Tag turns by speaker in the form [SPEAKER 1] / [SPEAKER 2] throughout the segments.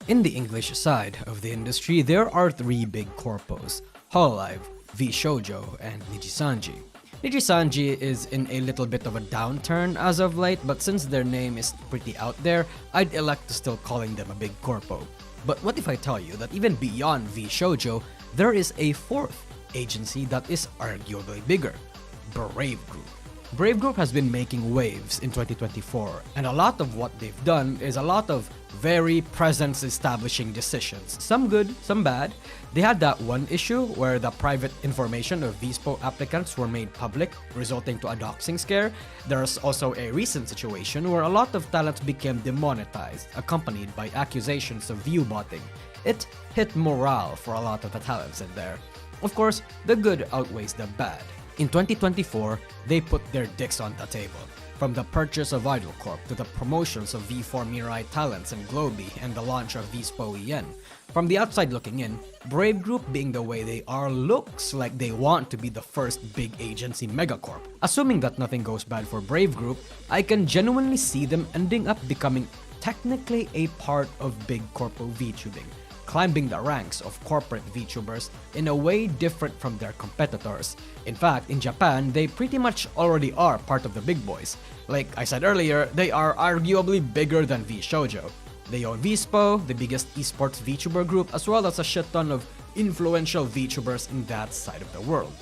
[SPEAKER 1] In the English side of the industry, there are three big corpos: Hololive, VShojo, and Nijisanji. Nijisanji is in a little bit of a downturn as of late, but since their name is pretty out there, I'd elect to still calling them a big corpo. But what if I tell you that even beyond VShojo, there is a fourth agency that is arguably bigger: Brave Group. Brave Group has been making waves in 2024, and a lot of what they've done is a lot of very presence-establishing decisions. Some good, some bad. They had that one issue where the private information of VSPO applicants were made public, resulting to a doxing scare. There's also a recent situation where a lot of talents became demonetized, accompanied by accusations of view-botting. It hit morale for a lot of the talents in there. Of course, the good outweighs the bad. In 2024, they put their dicks on the table. From the purchase of Idol Corp to the promotions of V4 Mirai talents and Globy and the launch of VSPO EN. From the outside looking in, Brave Group being the way they are looks like they want to be the first big agency megacorp. Assuming that nothing goes bad for Brave Group, I can genuinely see them ending up becoming technically a part of big corpo VTubing, climbing the ranks of corporate VTubers in a way different from their competitors. In fact, in Japan, they pretty much already are part of the big boys. Like I said earlier, they are arguably bigger than VShojo. They own VSPO, the biggest esports VTuber group, as well as a shit ton of influential VTubers in that side of the world.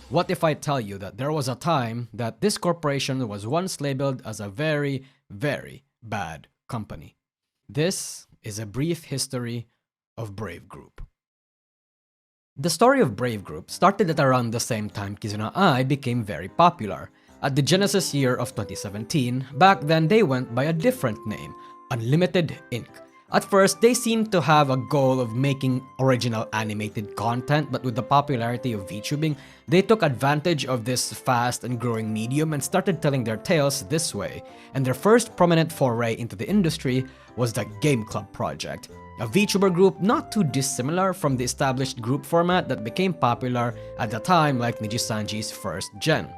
[SPEAKER 1] What if I tell you that there was a time that this corporation was once labeled as a very, very bad company? This is a brief history of Brave Group. The story of Brave Group started at around the same time Kizuna Ai became very popular. At the genesis year of 2017, back then they went by a different name, Unlimited Inc. At first, they seemed to have a goal of making original animated content, but with the popularity of VTubing, they took advantage of this fast and growing medium and started telling their tales this way. And their first prominent foray into the industry was the Game Club project, a VTuber group not too dissimilar from the established group format that became popular at the time, like Nijisanji's first gen.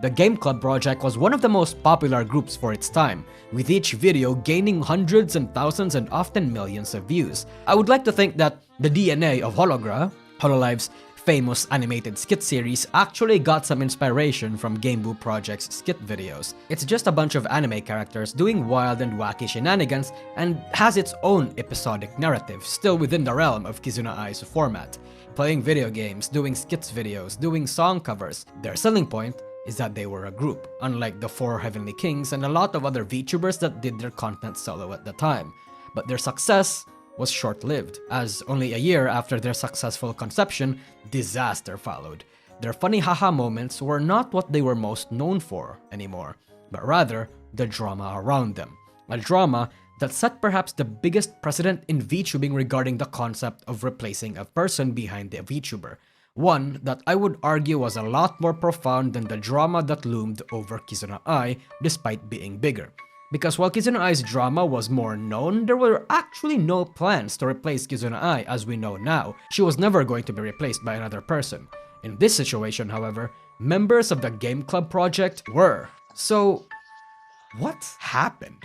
[SPEAKER 1] The Game Club project was one of the most popular groups for its time, with each video gaining hundreds and thousands and often millions of views. I would like to think that the DNA of Hololive's famous animated skit series, actually got some inspiration from Gameboo Project's skit videos. It's just a bunch of anime characters doing wild and wacky shenanigans and has its own episodic narrative, still within the realm of Kizuna Ai's format. Playing video games, doing skits videos, doing song covers. Their selling point is that they were a group, unlike the Four Heavenly Kings and a lot of other VTubers that did their content solo at the time. But their success was short-lived, as only a year after their successful conception, disaster followed. Their funny haha moments were not what they were most known for anymore, but rather the drama around them. A drama that set perhaps the biggest precedent in VTubing regarding the concept of replacing a person behind the VTuber. One that I would argue was a lot more profound than the drama that loomed over Kizuna Ai despite being bigger. Because while Kizuna Ai's drama was more known, there were actually no plans to replace Kizuna Ai as we know now. She was never going to be replaced by another person. In this situation, however, members of the Game Club project were. So, what happened?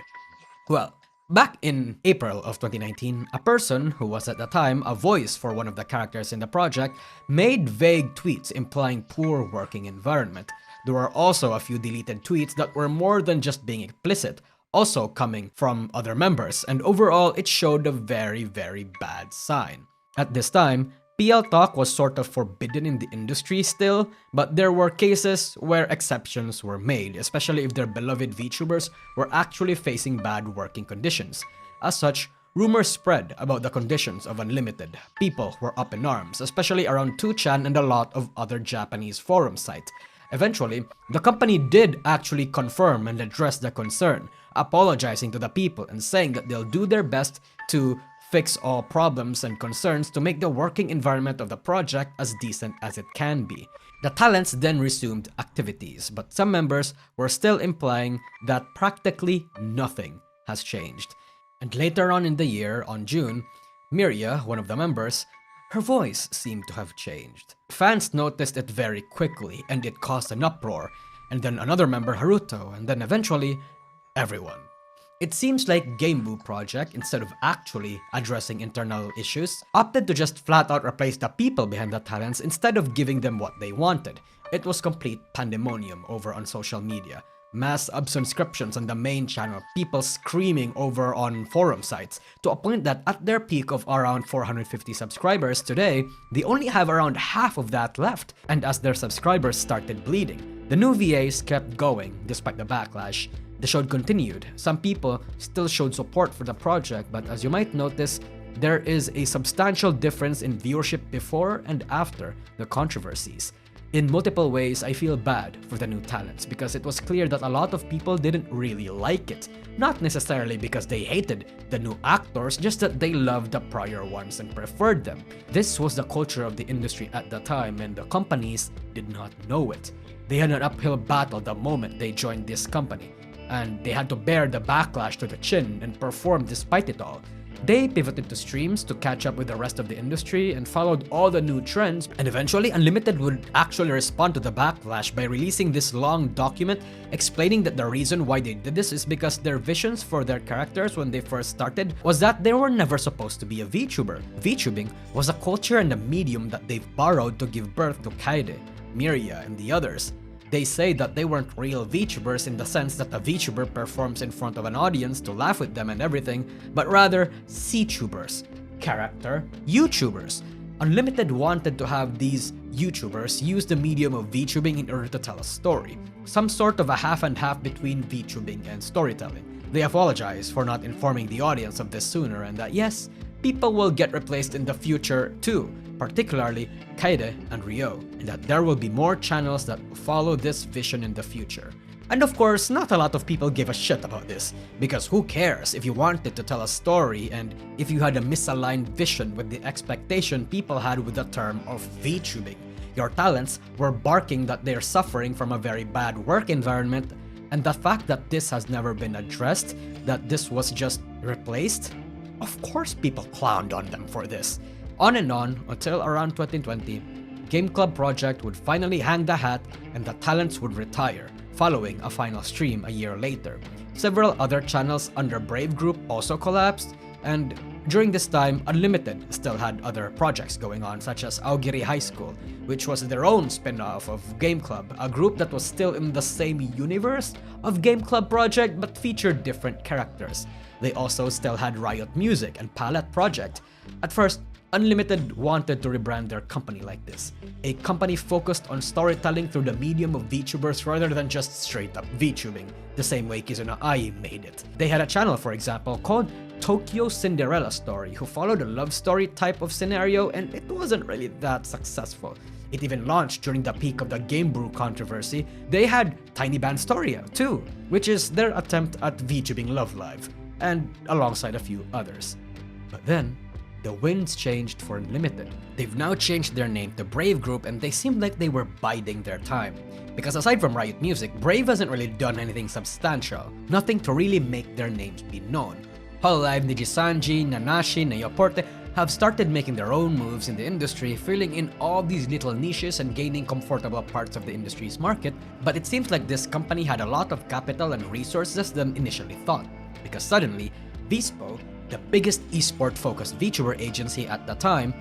[SPEAKER 1] Well, back in April of 2019, a person who was at the time a voice for one of the characters in the project made vague tweets implying poor working environment. There were also a few deleted tweets that were more than just being explicit, also coming from other members, and overall it showed a very, very bad sign. At this time, PL talk was sort of forbidden in the industry still, but there were cases where exceptions were made, especially if their beloved VTubers were actually facing bad working conditions. As such, rumors spread about the conditions of Unlimited. People were up in arms, especially around 2chan and a lot of other Japanese forum sites. Eventually, the company did actually confirm and address the concern, apologizing to the people and saying that they'll do their best to fix all problems and concerns to make the working environment of the project as decent as it can be. The talents then resumed activities, but some members were still implying that practically nothing has changed. And later on in the year, on June, Miria, one of the members, her voice seemed to have changed. Fans noticed it very quickly, and it caused an uproar, and then another member, Haruto, and then eventually, everyone. It seems like Gameboo Project, instead of actually addressing internal issues, opted to just flat out replace the people behind the talents instead of giving them what they wanted. It was complete pandemonium over on social media. Mass unsubscriptions on the main channel, people screaming over on forum sites, to a point that at their peak of around 450 subscribers today, they only have around half of that left, and as their subscribers started bleeding, the new VAs kept going despite the backlash. The show continued. Some people still showed support for the project, but as you might notice, there is a substantial difference in viewership before and after the controversies. In multiple ways, I feel bad for the new talents because it was clear that a lot of people didn't really like it. Not necessarily because they hated the new actors, just that they loved the prior ones and preferred them. This was the culture of the industry at the time, and the companies did not know it. They had an uphill battle the moment they joined this company, and they had to bear the backlash to the chin and perform despite it all. They pivoted to streams to catch up with the rest of the industry and followed all the new trends, and eventually Unlimited would actually respond to the backlash by releasing this long document explaining that the reason why they did this is because their visions for their characters when they first started was that they were never supposed to be a VTuber. VTubing was a culture and a medium that they've borrowed to give birth to Kaede, Miria, and the others. They say that they weren't real VTubers in the sense that a VTuber performs in front of an audience to laugh with them and everything, but rather CTubers, character YouTubers. Unlimited wanted to have these YouTubers use the medium of VTubing in order to tell a story, some sort of a half and half between VTubing and storytelling. They apologize for not informing the audience of this sooner, and that yes, people will get replaced in the future too, particularly Kaede and Ryo, and that there will be more channels that follow this vision in the future. And of course, not a lot of people give a shit about this, because who cares if you wanted to tell a story and if you had a misaligned vision with the expectation people had with the term of VTubing. Your talents were barking that they're suffering from a very bad work environment, and the fact that this has never been addressed, that this was just replaced, of course people clowned on them for this. On and on until around 2020, Game Club Project would finally hang the hat and the talents would retire, following a final stream a year later. Several other channels under Brave Group also collapsed, and during this time, Unlimited still had other projects going on, such as Aogiri High School, which was their own spin-off of Game Club, a group that was still in the same universe of Game Club Project but featured different characters. They also still had Riot Music and Palette Project. At first, Unlimited wanted to rebrand their company like this, a company focused on storytelling through the medium of VTubers rather than just straight up VTubing, the same way Kizuna Ai made it. They had a channel, for example, called Tokyo Cinderella Story, who followed a love story type of scenario, and it wasn't really that successful. It even launched during the peak of the Game Brew controversy. They had Tiny Band Storia too, which is their attempt at VTubing Love Live, and alongside a few others. But then, the winds changed for Unlimited. They've now changed their name to Brave Group, and they seemed like they were biding their time. Because aside from Riot Music, Brave hasn't really done anything substantial, nothing to really make their names be known. Hololive, Nijisanji, Nanashi, Neoporte have started making their own moves in the industry, filling in all these little niches and gaining comfortable parts of the industry's market, but it seems like this company had a lot of capital and resources than initially thought, because suddenly, Vispo, the biggest esport-focused VTuber agency at the time,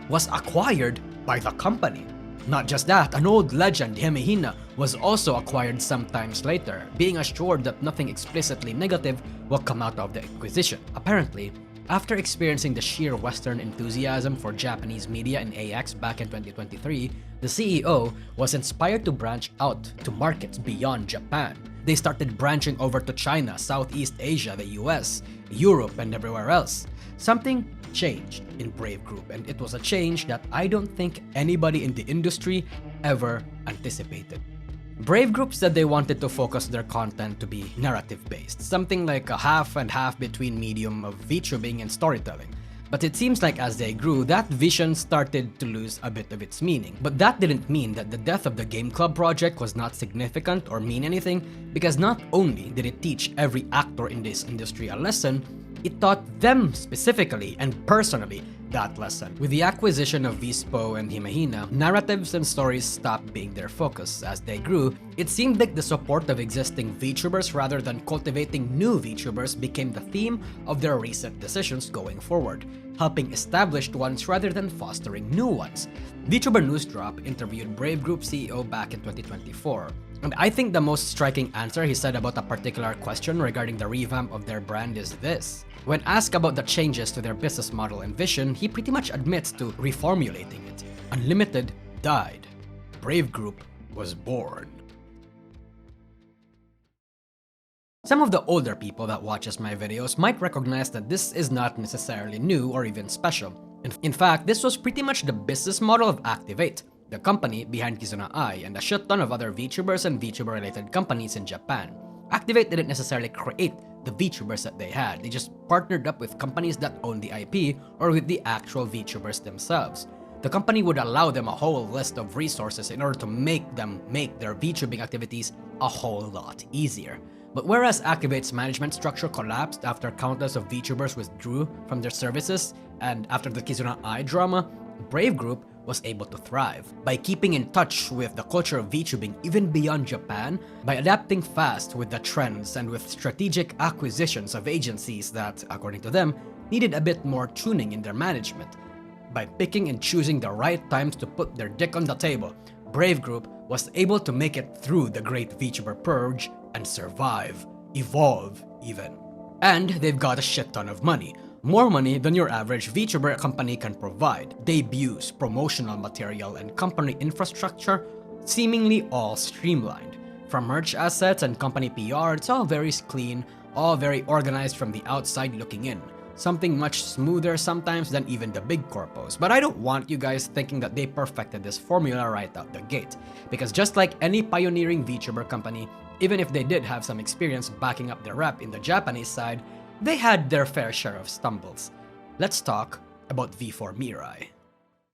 [SPEAKER 1] was acquired by the company. Not just that, an old legend, Himehina, was also acquired sometimes later, being assured that nothing explicitly negative will come out of the acquisition. Apparently, after experiencing the sheer Western enthusiasm for Japanese media in AX back in 2023, the CEO was inspired to branch out to markets beyond Japan. They started branching over to China, Southeast Asia, the US, Europe, and everywhere else. Something changed in Brave Group, and it was a change that I don't think anybody in the industry ever anticipated. Brave Group said they wanted to focus their content to be narrative-based, something like a half and half between medium of VTubing and storytelling. But it seems like as they grew, that vision started to lose a bit of its meaning. But that didn't mean that the death of the Game Club project was not significant or mean anything, because not only did it teach every actor in this industry a lesson, it taught them specifically and personally that lesson. With the acquisition of Vispo and Himahina, narratives and stories stopped being their focus. As they grew, it seemed like the support of existing VTubers rather than cultivating new VTubers became the theme of their recent decisions going forward, helping established ones rather than fostering new ones. VTuber News Drop interviewed Brave Group CEO back in 2024, and I think the most striking answer he said about a particular question regarding the revamp of their brand is this. When asked about the changes to their business model and vision, he pretty much admits to reformulating it. Unlimited died. Brave Group was born. Some of the older people that watches my videos might recognize that this is not necessarily new or even special. In fact, this was pretty much the business model of Activate, the company behind Kizuna Ai and a shit ton of other VTubers and VTuber-related companies in Japan. Activate didn't necessarily create the VTubers that they had, they just partnered up with companies that own the IP or with the actual VTubers themselves. The company would allow them a whole list of resources in order to make them make their VTubing activities a whole lot easier. But whereas Activate's management structure collapsed after countless of VTubers withdrew from their services and after the Kizuna Ai drama, Brave Group was able to thrive by keeping in touch with the culture of VTubing even beyond Japan, by adapting fast with the trends and with strategic acquisitions of agencies that, according to them, needed a bit more tuning in their management. By picking and choosing the right times to put their dick on the table, Brave Group was able to make it through the great VTuber purge and survive, evolve even. And they've got a shit ton of money. More money than your average VTuber company can provide. Debuts, promotional material, and company infrastructure seemingly all streamlined. From merch assets and company PR, it's all very clean, all very organized from the outside looking in. Something much smoother sometimes than even the big corpos. But I don't want you guys thinking that they perfected this formula right out the gate. Because just like any pioneering VTuber company, even if they did have some experience backing up their rep in the Japanese side, they had their fair share of stumbles. Let's talk about V4 Mirai.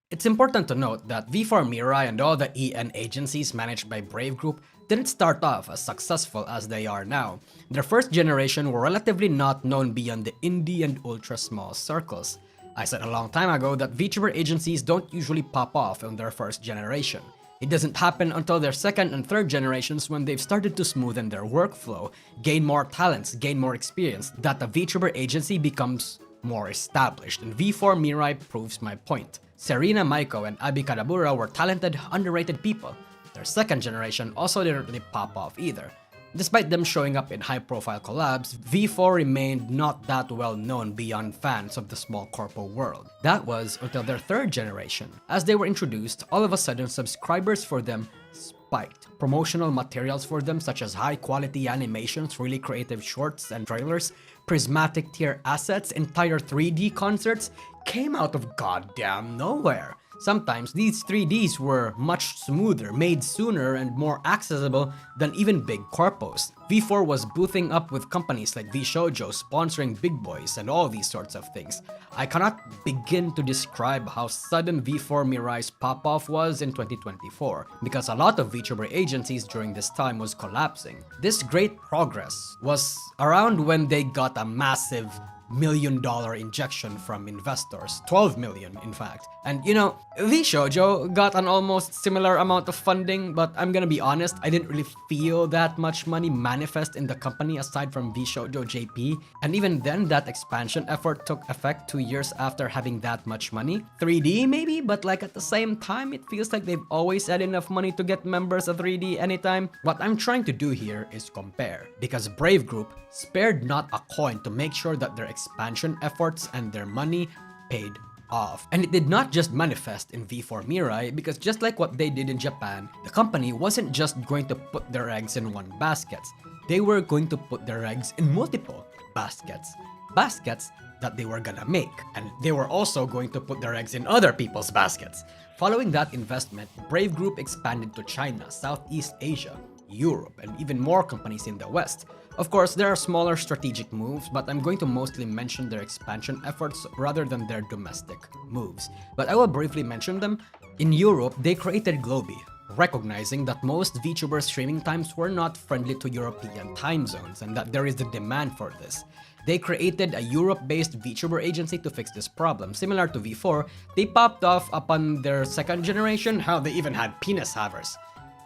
[SPEAKER 1] It's important to note that V4 Mirai and all the EN agencies managed by Brave Group didn't start off as successful as they are now. Their first generation were relatively not known beyond the indie and ultra small circles. I said a long time ago that VTuber agencies don't usually pop off on their first generation. It doesn't happen until their second and third generations when they've started to smoothen their workflow, gain more talents, gain more experience, that the VTuber agency becomes more established, and V4 Mirai proves my point. Serena Maiko and Abi Kadabura were talented, underrated people. Their second generation also didn't really pop off either. Despite them showing up in high-profile collabs, V4 remained not that well known beyond fans of the small corpo world. That was until their third generation. As they were introduced, all of a sudden subscribers for them spiked. Promotional materials for them such as high-quality animations, really creative shorts and trailers, prismatic tier assets, entire 3D concerts came out of goddamn nowhere. Sometimes these 3Ds were much smoother, made sooner, and more accessible than even big corpos. V4 was boothing up with companies like VShojo sponsoring big boys and all these sorts of things. I cannot begin to describe how sudden V4 Mirai's pop-off was in 2024, because a lot of VTuber agencies during this time was collapsing. This great progress was around when they got a massive $1 million injection from investors, 12 million in fact. And you know, VShojo got an almost similar amount of funding, but I'm gonna be honest, I didn't really feel that much money manifest in the company aside from VShojo JP. And even then, that expansion effort took effect 2 years after having that much money. 3D maybe, but like at the same time, it feels like they've always had enough money to get members of 3D anytime. What I'm trying to do here is compare, because Brave Group spared not a coin to make sure that their expansion efforts and their money paid off. And it did not just manifest in V4 Mirai, because just like what they did in Japan, the company wasn't just going to put their eggs in one basket. They were going to put their eggs in multiple baskets. Baskets that they were gonna make. And they were also going to put their eggs in other people's baskets. Following that investment, Brave Group expanded to China, Southeast Asia, Europe, and even more companies in the West. Of course, there are smaller strategic moves, but I'm going to mostly mention their expansion efforts rather than their domestic moves. But I will briefly mention them. In Europe, they created Globi, recognizing that most VTuber streaming times were not friendly to European time zones and that there is a demand for this. They created a Europe-based VTuber agency to fix this problem. Similar to V4, they popped off upon their second generation. Hell, they even had penis havers.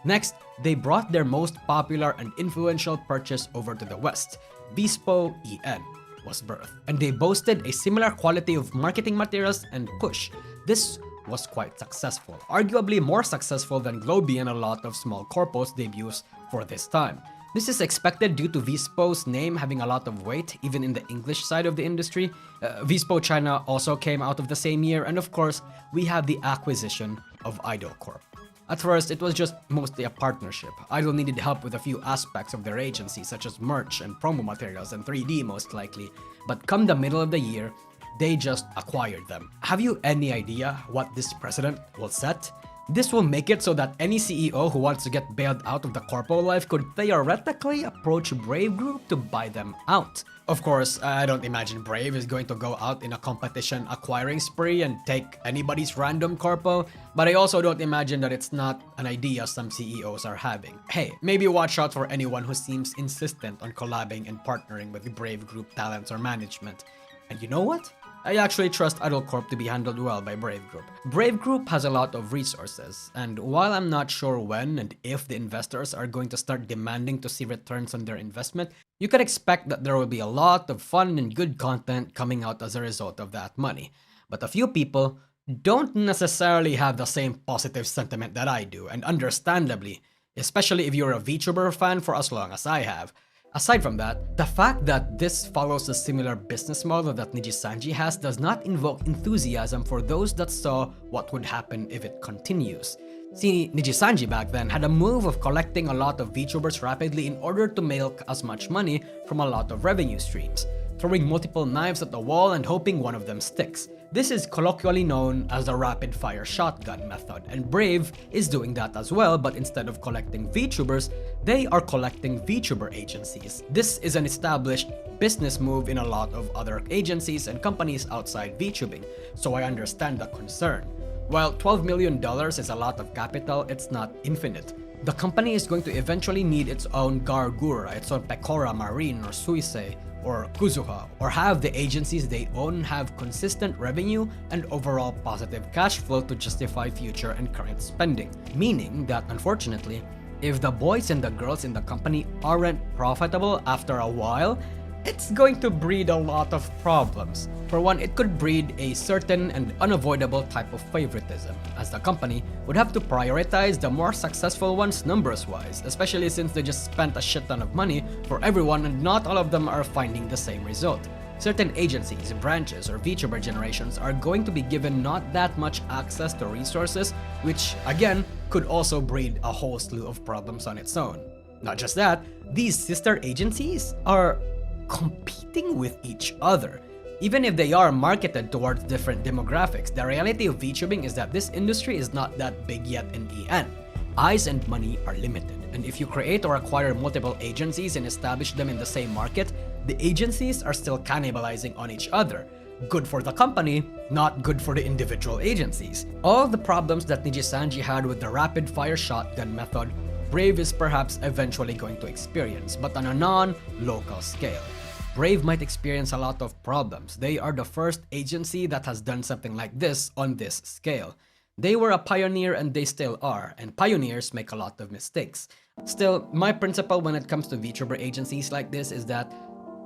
[SPEAKER 1] Next, they brought their most popular and influential purchase over to the West. Vispo EN was birthed, and they boasted a similar quality of marketing materials and push. This was quite successful, arguably more successful than Globy and a lot of small corpos debuts for this time. This is expected due to Vispo's name having a lot of weight, even in the English side of the industry. Vispo China also came out of the same year, and of course, we have the acquisition of Idol Corp. At first, it was just mostly a partnership. Idol needed help with a few aspects of their agency, such as merch and promo materials and 3D most likely, but come the middle of the year, they just acquired them. Have you any idea what this precedent will set? This will make it so that any CEO who wants to get bailed out of the corpo life could theoretically approach Brave Group to buy them out. Of course, I don't imagine Brave is going to go out in a competition acquiring spree and take anybody's random corpo, but I also don't imagine that it's not an idea some CEOs are having. Hey, maybe watch out for anyone who seems insistent on collabing and partnering with the Brave Group talents or management. And you know what? I actually trust Idol Corp to be handled well by Brave Group. Brave Group has a lot of resources, and while I'm not sure when and if the investors are going to start demanding to see returns on their investment, you can expect that there will be a lot of fun and good content coming out as a result of that money. But a few people don't necessarily have the same positive sentiment that I do, and understandably, especially if you're a VTuber fan for as long as I have. Aside from that, the fact that this follows a similar business model that Nijisanji has does not invoke enthusiasm for those that saw what would happen if it continues. See, Nijisanji back then had a move of collecting a lot of VTubers rapidly in order to milk as much money from a lot of revenue streams, throwing multiple knives at the wall and hoping one of them sticks. This is colloquially known as the rapid-fire shotgun method, and Brave is doing that as well, but instead of collecting VTubers, they are collecting VTuber agencies. This is an established business move in a lot of other agencies and companies outside VTubing, so I understand the concern. While $12 million is a lot of capital, it's not infinite. The company is going to eventually need its own Gargura, its own Pecora Marine or Suisei, or Kuzuha, or have the agencies they own have consistent revenue and overall positive cash flow to justify future and current spending. Meaning that, unfortunately, if the boys and the girls in the company aren't profitable after a while, it's going to breed a lot of problems. For one, it could breed a certain and unavoidable type of favoritism, as the company would have to prioritize the more successful ones numbers-wise, especially since they just spent a shit ton of money for everyone and not all of them are finding the same result. Certain agencies, branches, or VTuber generations are going to be given not that much access to resources, which, again, could also breed a whole slew of problems on its own. Not just that, these sister agencies are competing with each other. Even if they are marketed towards different demographics, the reality of VTubing is that this industry is not that big yet in EN. Eyes and money are limited, and if you create or acquire multiple agencies and establish them in the same market, the agencies are still cannibalizing on each other. Good for the company, not good for the individual agencies. All the problems that Nijisanji had with the rapid-fire shotgun method, Brave is perhaps eventually going to experience, but on a non-local scale. Brave might experience a lot of problems. They are the first agency that has done something like this on this scale. They were a pioneer and they still are, and pioneers make a lot of mistakes. Still, my principle when it comes to VTuber agencies like this is that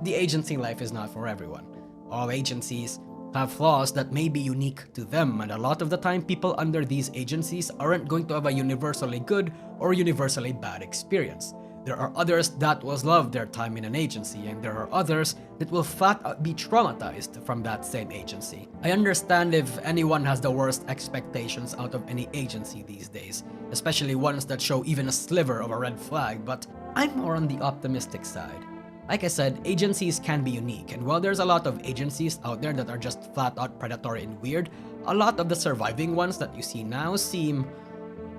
[SPEAKER 1] the agency life is not for everyone. All agencies have flaws that may be unique to them, and a lot of the time people under these agencies aren't going to have a universally good or universally bad experience. There are others that will love their time in an agency, and there are others that will flat out be traumatized from that same agency. I understand if anyone has the worst expectations out of any agency these days, especially ones that show even a sliver of a red flag, but I'm more on the optimistic side. Like I said, agencies can be unique, and while there's a lot of agencies out there that are just flat out predatory and weird, a lot of the surviving ones that you see now seem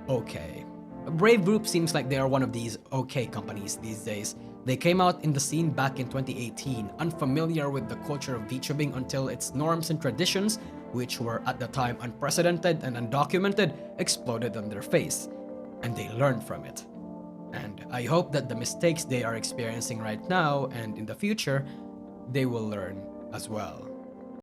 [SPEAKER 1] okay. Brave Group seems like they are one of these okay companies these days. They came out in the scene back in 2018, unfamiliar with the culture of VTubing until its norms and traditions, which were at the time unprecedented and undocumented, exploded on their face. And they learned from it. And I hope that the mistakes they are experiencing right now and in the future they will learn as well.